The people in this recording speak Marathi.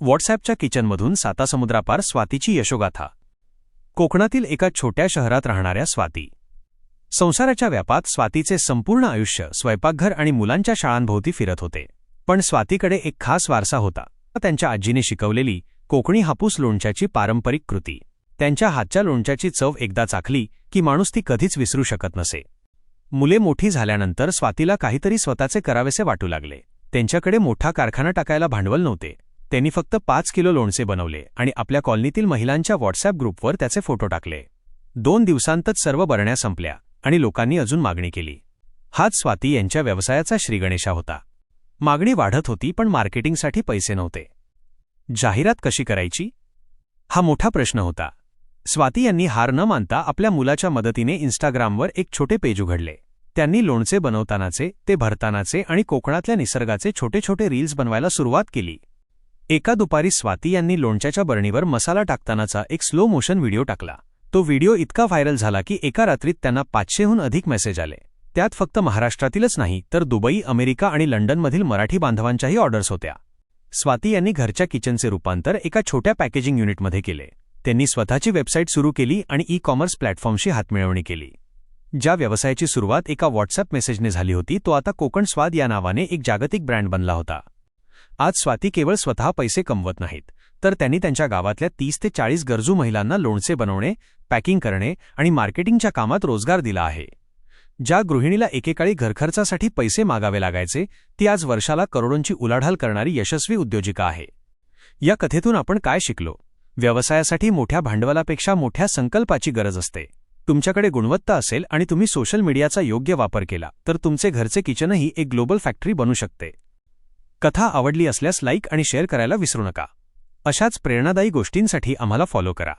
व्हॉट्सॲपच्या किचनमधून सातासमुद्रापार स्वातीची यशोगाथा. कोकणातील एका छोट्या शहरात राहणाऱ्या स्वाती. संसाराच्या व्यापात स्वातीचे संपूर्ण आयुष्य स्वयंपाकघर आणि मुलांच्या शाळांभोवती फिरत होते. पण स्वातीकडे एक खास वारसा होता. त्यांच्या आजीने शिकवलेली कोकणी हापूस लोणच्याची पारंपरिक कृती. त्यांच्या हातच्या लोणच्याची चव एकदा चाखली की माणूस ती कधीच विसरू शकत नसे. मुले मोठी झाल्यानंतर स्वातीला काहीतरी स्वतःचे करावेसे वाटू लागले. त्यांच्याकडे मोठा कारखाना टाकायला भांडवल नव्हते. त्यांनी फक्त 5 किलो लोणचे बनवले आणि आपल्या कॉलनीतील महिलांच्या व्हॉट्सॲप ग्रुपवर त्याचे फोटो टाकले. 2 दिवसांतच सर्व बरण्या संपल्या आणि लोकांनी अजून मागणी केली. हाच स्वाती यांच्या व्यवसायाचा श्रीगणेशा होता. मागणी वाढत होती पण मार्केटिंगसाठी पैसे नव्हते. जाहिरात कशी करायची हा मोठा प्रश्न होता. स्वाती यांनी हार न मानता आपल्या मुलाच्या मदतीने इंस्टाग्रामवर एक छोटे पेज उघडले. त्यांनी लोणचे बनवतानाचे, ते भरतानाचे आणि कोकणातल्या निसर्गाचे छोटे छोटे रील्स बनवायला सुरुवात केली. एका दुपारी स्वाती यांनी लोणच्याच्या बरणीवर मसाला टाकतानाचा एक स्लो मोशन व्हिडिओ टाकला. तो व्हिडिओ इतका व्हायरल झाला की एका रात्रीत त्यांना 500हून अधिक मेसेज आले. त्यात फक्त महाराष्ट्रातीलच नाही तर दुबई, अमेरिका आणि लंडनमधील मराठी बांधवांच्याही ऑर्डर्स होत्या. स्वाती यांनी घरच्या किचनचे रूपांतर एका छोट्या पॅकेजिंग युनिटमध्ये केले. त्यांनी स्वतःची वेबसाईट सुरू केली आणि ई-कॉमर्स प्लॅटफॉर्मशी हातमिळवणी केली. ज्या व्यवसायाची सुरुवात एका व्हॉट्सॲप मेसेजने झाली होती तो आता कोकण स्वाद या नावाने एक जागतिक ब्रँड बनला होता. आज स्वाती केवळ स्वतः पैसे कमवत नाहीत, तर त्यांनी त्यांच्या गावातल्या 30 ते 40 गरजू महिलांना लोणचे बनवणे, पॅकिंग करणे आणि मार्केटिंगच्या कामात रोजगार दिला आहे. ज्या गृहिणीला एकेकाळी घरखर्चासाठी पैसे मागावे लागायचे ती आज वर्षाला करोडोंची उलाढाल करणारी यशस्वी उद्योजिका आहे. या कथेतून आपण काय शिकलो? व्यवसायासाठी मोठ्या भांडवलापेक्षा मोठ्या संकल्पाची गरज असते. तुमच्याकडे गुणवत्ता असेल आणि तुम्ही सोशल मीडियाचा योग्य वापर केला तर तुमचे घरचे किचनही एक ग्लोबल फॅक्टरी बनू शकते. कथा आवडली असल्यास लाईक आणि शेअर करायला विसरू नका. अशाच प्रेरणादायी गोष्टींसाठी आम्हाला फॉलो करा.